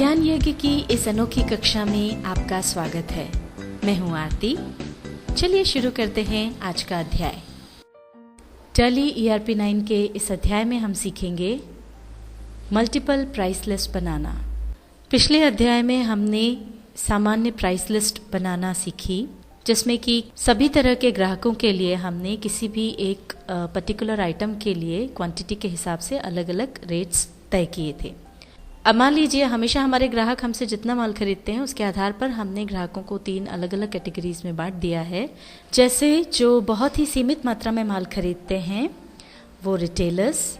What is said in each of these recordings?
ज्ञान यज्ञ की इस अनोखी कक्षा में आपका स्वागत है। मैं हूं आरती। चलिए शुरू करते हैं आज का अध्याय। टैली ERP 9 के इस अध्याय में हम सीखेंगे मल्टीपल प्राइस लिस्ट बनाना। पिछले अध्याय में हमने सामान्य प्राइस लिस्ट बनाना सीखी, जिसमें कि सभी तरह के ग्राहकों के लिए हमने किसी भी एक पर्टिकुलर आइटम के लिए क्वांटिटी के हिसाब से अलग अलग रेट्स तय किए थे। अब मान लीजिए हमेशा हमारे ग्राहक हमसे जितना माल खरीदते हैं उसके आधार पर हमने ग्राहकों को 3 अलग अलग कैटेगरीज में बांट दिया है। जैसे जो बहुत ही सीमित मात्रा में माल खरीदते हैं वो रिटेलर्स,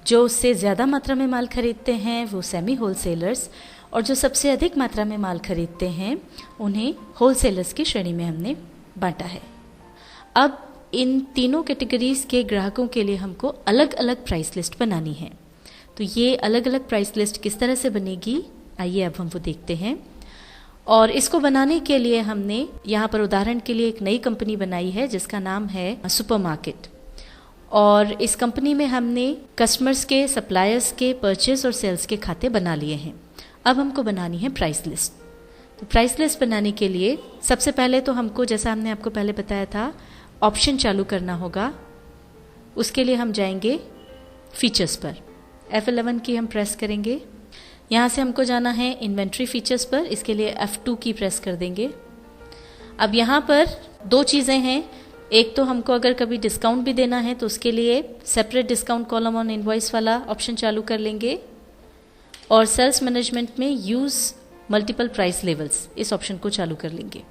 जो उससे ज़्यादा मात्रा में माल खरीदते हैं वो सेमी होलसेलर्स, और जो सबसे अधिक मात्रा में माल खरीदते हैं उन्हें होलसेलर्स की श्रेणी में हमने बांटा है। अब इन तीनों कैटेगरीज के ग्राहकों के लिए हमको अलग अलग प्राइस लिस्ट बनानी है। तो ये अलग अलग प्राइस लिस्ट किस तरह से बनेगी, आइए अब हम वो देखते हैं। और इसको बनाने के लिए हमने यहाँ पर उदाहरण के लिए एक नई कंपनी बनाई है जिसका नाम है सुपरमार्केट। और इस कंपनी में हमने कस्टमर्स के, सप्लायर्स के परचेज और सेल्स के खाते बना लिए हैं। अब हमको बनानी है प्राइस लिस्ट। तो प्राइस लिस्ट बनाने के लिए सबसे पहले तो हमको, जैसा हमने आपको पहले बताया था, ऑप्शन चालू करना होगा। उसके लिए हम जाएंगे फीचर्स पर, F11 की हम प्रेस करेंगे। यहाँ से हमको जाना है इन्वेंट्री फीचर्स पर, इसके लिए F2 की प्रेस कर देंगे। अब यहाँ पर 2 चीज़ें हैं। एक तो हमको अगर कभी डिस्काउंट भी देना है तो उसके लिए separate discount column on invoice वाला ऑप्शन चालू कर लेंगे, और सेल्स मैनेजमेंट में यूज़ मल्टीपल प्राइस लेवल्स, इस ऑप्शन को चालू कर लेंगे।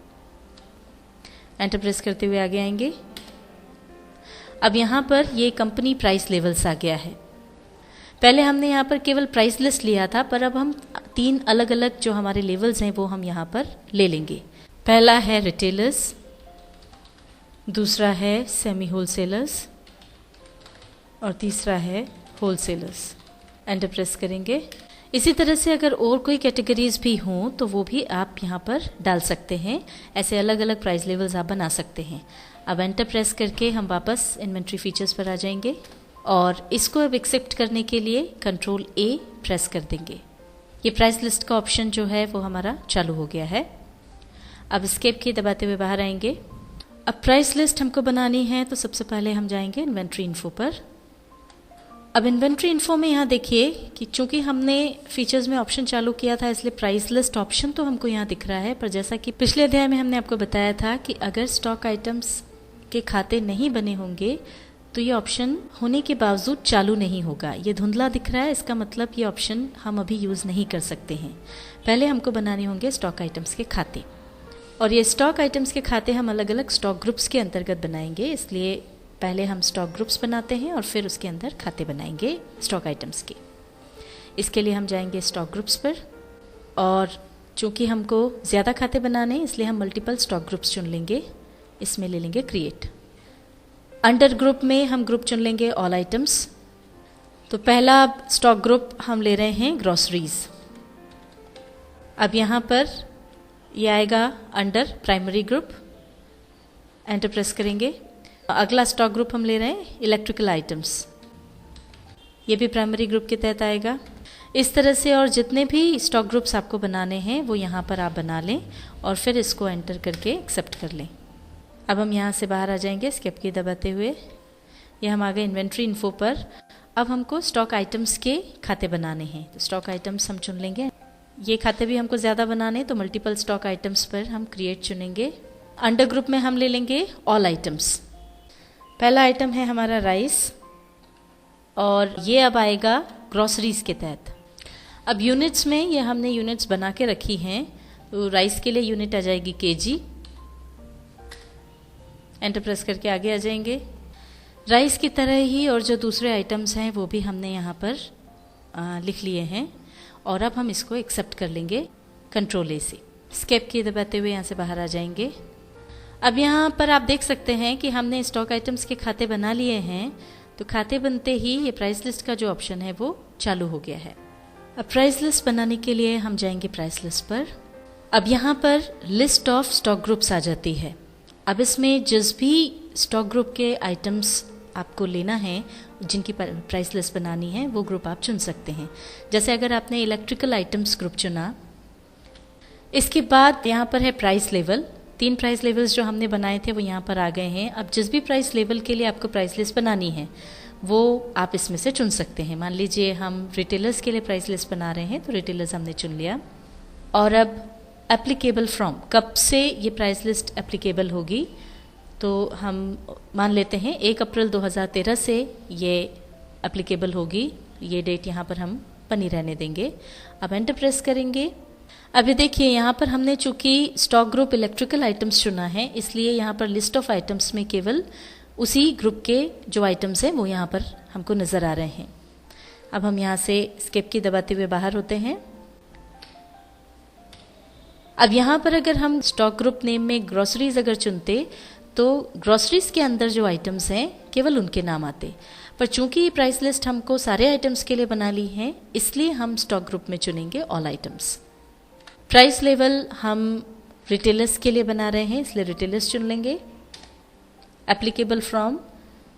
एंटर प्रेस करते हुए आगे आएंगे। अब यहाँ पर ये कंपनी प्राइस लेवल्स आ गया है। पहले हमने यहाँ पर केवल प्राइस लिस्ट लिया था, पर अब हम 3 अलग अलग जो हमारे लेवल्स हैं वो हम यहाँ पर ले लेंगे। पहला है रिटेलर्स, दूसरा है सेमी होलसेलर्स, और तीसरा है होलसेलर्स। एंटर प्रेस करेंगे। इसी तरह से अगर और कोई कैटेगरीज भी हों तो वो भी आप यहाँ पर डाल सकते हैं। ऐसे अलग अलग प्राइस लेवल्स आप बना सकते हैं। अब एंटर प्रेस करके हम वापस इन्वेंट्री फीचर्स पर आ जाएंगे, और इसको अब एक्सेप्ट करने के लिए कंट्रोल A प्रेस कर देंगे। ये प्राइस लिस्ट का ऑप्शन जो है वो हमारा चालू हो गया है। अब एस्केप की दबाते हुए बाहर आएंगे। अब प्राइस लिस्ट हमको बनानी है तो सबसे पहले हम जाएंगे इन्वेंट्री इन्फो पर। अब इन्वेंट्री इन्फो में यहाँ देखिए कि चूंकि हमने फीचर्स में ऑप्शन चालू किया था इसलिए प्राइस लिस्ट ऑप्शन तो हमको यहाँ दिख रहा है, पर जैसा कि पिछले अध्याय में हमने आपको बताया था कि अगर स्टॉक आइटम्स के खाते नहीं बने होंगे तो ये ऑप्शन होने के बावजूद चालू नहीं होगा। ये धुंधला दिख रहा है, इसका मतलब ये ऑप्शन हम अभी यूज़ नहीं कर सकते हैं। पहले हमको बनाने होंगे स्टॉक आइटम्स के खाते, और ये स्टॉक आइटम्स के खाते हम अलग अलग स्टॉक ग्रुप्स के अंतर्गत बनाएंगे। इसलिए पहले हम स्टॉक ग्रुप्स बनाते हैं और फिर उसके अंदर खाते बनाएंगे स्टॉक आइटम्स के। इसके लिए हम जाएंगे स्टॉक ग्रुप्स पर, और चूँकि हमको ज़्यादा खाते बनाने हैं इसलिए हम मल्टीपल स्टॉक ग्रुप्स चुन लेंगे। इसमें ले लेंगे क्रिएट। अंडर ग्रुप में हम ग्रुप चुन लेंगे ऑल आइटम्स। तो पहला स्टॉक ग्रुप हम ले रहे हैं ग्रोसरीज। अब यहाँ पर ये आएगा under primary group. Enter press करेंगे। अगला स्टॉक ग्रुप हम ले रहे हैं इलेक्ट्रिकल आइटम्स। ये भी प्राइमरी ग्रुप के तहत आएगा। इस तरह से और जितने भी स्टॉक ग्रुप्स आपको बनाने हैं वो यहाँ पर आप बना लें और फिर इसको एंटर करके एक्सेप्ट कर लें। अब हम यहाँ से बाहर आ जाएंगे स्केप की दबाते हुए। ये हम आ गए इन्वेंट्री इन्फो पर। अब हमको स्टॉक आइटम्स के खाते बनाने हैं, तो स्टॉक आइटम्स हम चुन लेंगे। ये खाते भी हमको ज़्यादा बनाने, तो मल्टीपल स्टॉक आइटम्स पर हम क्रिएट चुनेंगे। अंडर ग्रुप में हम ले लेंगे ऑल आइटम्स। पहला आइटम है हमारा राइस, और ये अब आएगा ग्रोसरीज के तहत। अब यूनिट्स में ये हमने यूनिट्स बना के रखी हैं, तो राइस के लिए यूनिट आ जाएगी kg। एंटर प्रेस करके आगे आ जाएंगे। राइस की तरह ही और जो दूसरे आइटम्स हैं वो भी हमने यहाँ पर लिख लिए हैं, और अब हम इसको एक्सेप्ट कर लेंगे कंट्रोल A से। स्केप की दबाते हुए यहाँ से बाहर आ जाएंगे। अब यहाँ पर आप देख सकते हैं कि हमने स्टॉक आइटम्स के खाते बना लिए हैं, तो खाते बनते ही ये प्राइस लिस्ट का जो ऑप्शन है वो चालू हो गया है। अब प्राइस लिस्ट बनाने के लिए हम जाएंगे प्राइस लिस्ट पर। अब यहाँ पर लिस्ट ऑफ स्टॉक ग्रुप्स आ जाती है। अब इसमें जिस भी स्टॉक ग्रुप के आइटम्स आपको लेना है, जिनकी प्राइस लिस्ट बनानी है, वो ग्रुप आप चुन सकते हैं। जैसे अगर आपने इलेक्ट्रिकल आइटम्स ग्रुप चुना, इसके बाद यहाँ पर है प्राइस लेवल। 3 प्राइस लेवल्स जो हमने बनाए थे वो यहाँ पर आ गए हैं। अब जिस भी प्राइस लेवल के लिए आपको प्राइस लिस्ट बनानी है वो आप इसमें से चुन सकते हैं। मान लीजिए हम रिटेलर्स के लिए प्राइस लिस्ट बना रहे हैं, तो रिटेलर्स हमने चुन लिया। और अब एप्लीकेबल फ्रॉम, कब से ये प्राइस लिस्ट एप्लीकेबल होगी, तो हम मान लेते हैं 1 अप्रैल 2013 से ये एप्लीकेबल होगी। ये डेट यहाँ पर हम बनी रहने देंगे। अब एंटर प्रेस करेंगे। अभी देखिए यहाँ पर हमने चूंकि स्टॉक ग्रुप इलेक्ट्रिकल आइटम्स चुना है, इसलिए यहाँ पर लिस्ट ऑफ आइटम्स में केवल उसी ग्रुप के जो आइटम्स हैं वो यहाँ पर हमको नज़र आ रहे हैं। अब हम यहाँ से स्केप की दबाते हुए बाहर होते हैं। अब यहाँ पर अगर हम स्टॉक ग्रुप नेम में ग्रोसरीज अगर चुनते तो ग्रोसरीज के अंदर जो आइटम्स हैं केवल उनके नाम आते, पर चूंकि ये प्राइस लिस्ट हमको सारे आइटम्स के लिए बना ली है, इसलिए हम स्टॉक ग्रुप में चुनेंगे ऑल आइटम्स। प्राइस लेवल हम रिटेलर्स के लिए बना रहे हैं, इसलिए रिटेलर्स चुन लेंगे। एप्लीकेबल फ्रॉम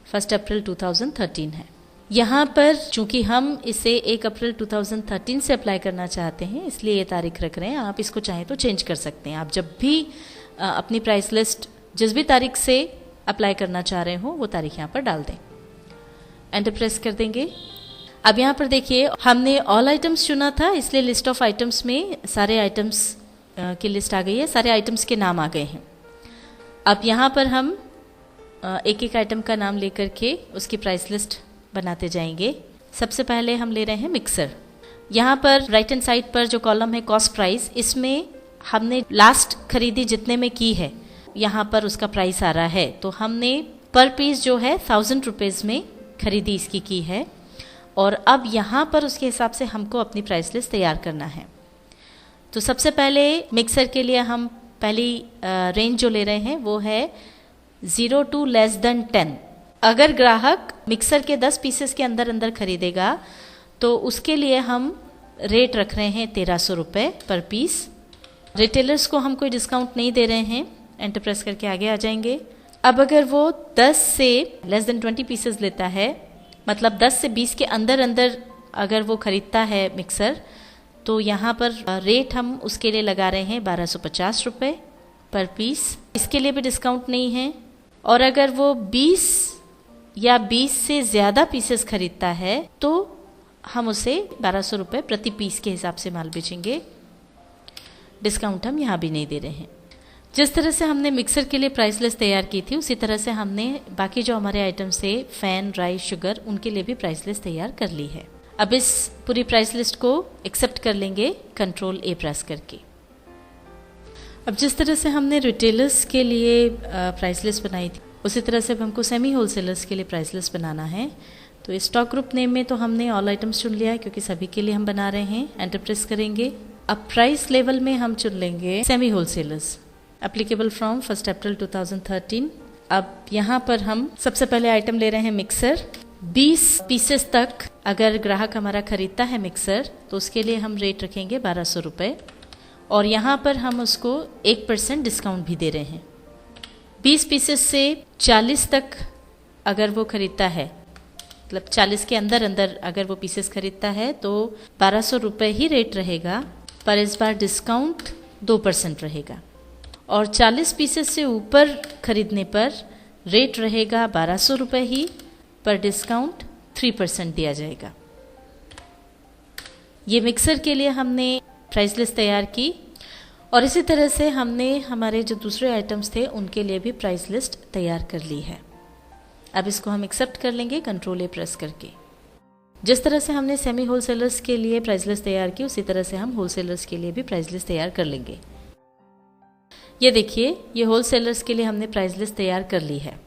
1 अप्रैल 2013 है। यहाँ पर चूंकि हम इसे 1 अप्रैल 2013 से अप्लाई करना चाहते हैं, इसलिए ये तारीख रख रहे हैं। आप इसको चाहें तो चेंज कर सकते हैं। आप जब भी अपनी प्राइस लिस्ट जिस भी तारीख से अप्लाई करना चाह रहे हो वो तारीख यहाँ पर डाल दें। एंटर प्रेस कर देंगे। अब यहाँ पर देखिए हमने ऑल आइटम्स चुना था, इसलिए लिस्ट ऑफ आइटम्स में सारे आइटम्स की लिस्ट आ गई है, सारे आइटम्स के नाम आ गए हैं। अब यहाँ पर हम एक एक आइटम का नाम लेकर के उसकी प्राइस लिस्ट बनाते जाएंगे। सबसे पहले हम ले रहे हैं मिक्सर। यहाँ पर राइट हैंड साइड पर जो कॉलम है कॉस्ट प्राइस, इसमें हमने लास्ट खरीदी जितने में की है यहाँ पर उसका प्राइस आ रहा है। तो हमने पर पीस जो है 1000 रुपीज़ में खरीदी इसकी की है, और अब यहाँ पर उसके हिसाब से हमको अपनी प्राइस लिस्ट तैयार करना है। तो सबसे पहले मिक्सर के लिए हम पहली रेंज जो ले रहे हैं वो है 0 to less than 10। अगर ग्राहक मिक्सर के 10 पीसेस के अंदर अंदर खरीदेगा तो उसके लिए हम रेट रख रहे हैं 1300 रुपये पर पीस। रिटेलर्स को हम कोई डिस्काउंट नहीं दे रहे हैं। एंटर प्रेस करके आगे आ जाएंगे। अब अगर वो 10 से लेस देन 20 पीसेस लेता है, मतलब 10 से 20 के अंदर अंदर अगर वो खरीदता है मिक्सर, तो यहाँ पर रेट हम उसके लिए लगा रहे हैं 1250 रुपये पर पीस। इसके लिए भी डिस्काउंट नहीं है। और अगर वो 20 या 20 से ज़्यादा पीसेस खरीदता है तो हम उसे 1200 रुपये प्रति पीस के हिसाब से माल बेचेंगे। डिस्काउंट हम यहाँ भी नहीं दे रहे हैं। जिस तरह से हमने मिक्सर के लिए प्राइस लिस्ट तैयार की थी, उसी तरह से हमने बाकी जो हमारे आइटम्स थे फैन, राइस, शुगर, उनके लिए भी प्राइस लिस्ट तैयार कर ली है। अब इस पूरी प्राइस लिस्ट को एक्सेप्ट कर लेंगे Ctrl+A प्रेस करके। अब जिस तरह से हमने रिटेलर्स के लिए प्राइस लिस्ट बनाई थी, उसी तरह से अब हमको सेमी होलसेलर्स के लिए प्राइस लिस्ट बनाना है। तो स्टॉक ग्रुप नेम में तो हमने ऑल आइटम्स चुन लिया है क्योंकि सभी के लिए हम बना रहे हैं। एंटर प्रेस करेंगे। अब प्राइस लेवल में हम चुन लेंगे सेमी होलसेलर्स। एप्लीकेबल फ्रॉम 1 अप्रैल 2013। अब यहाँ पर हम सबसे पहले आइटम ले रहे हैं मिक्सर। 20 पीसेस तक अगर ग्राहक हमारा खरीदता है मिक्सर तो उसके लिए हम रेट रखेंगे 1200 रुपये, और यहाँ पर हम उसको 1% डिस्काउंट भी दे रहे हैं। 20 पीसेस से 40 तक अगर वो खरीदता है, मतलब 40 के अंदर अंदर अगर वो पीसेस खरीदता है तो 1200 रुपये ही रेट रहेगा, पर इस बार डिस्काउंट 2% रहेगा। और 40 पीसेस से ऊपर खरीदने पर रेट रहेगा 1200 रुपये ही, पर डिस्काउंट 3% दिया जाएगा। ये मिक्सर के लिए हमने प्राइस लिस्ट तैयार की, और इसी तरह से हमने हमारे जो दूसरे आइटम्स थे उनके लिए भी प्राइस लिस्ट तैयार कर ली है। अब इसको हम एक्सेप्ट कर लेंगे Ctrl+A प्रेस करके। जिस तरह से हमने सेमी होलसेलर्स के लिए प्राइस लिस्ट तैयार की, उसी तरह से हम होलसेलर्स के लिए भी प्राइस लिस्ट तैयार कर लेंगे। ये देखिए, ये होलसेलर्स के लिए हमने प्राइस लिस्ट तैयार कर ली है।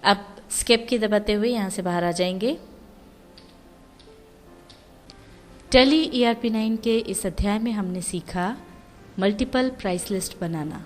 अब स्केप की दबाते हुए यहाँ से बाहर आ जाएंगे। टैली ERP9 के इस अध्याय में हमने सीखा मल्टीपल प्राइस लिस्ट बनाना।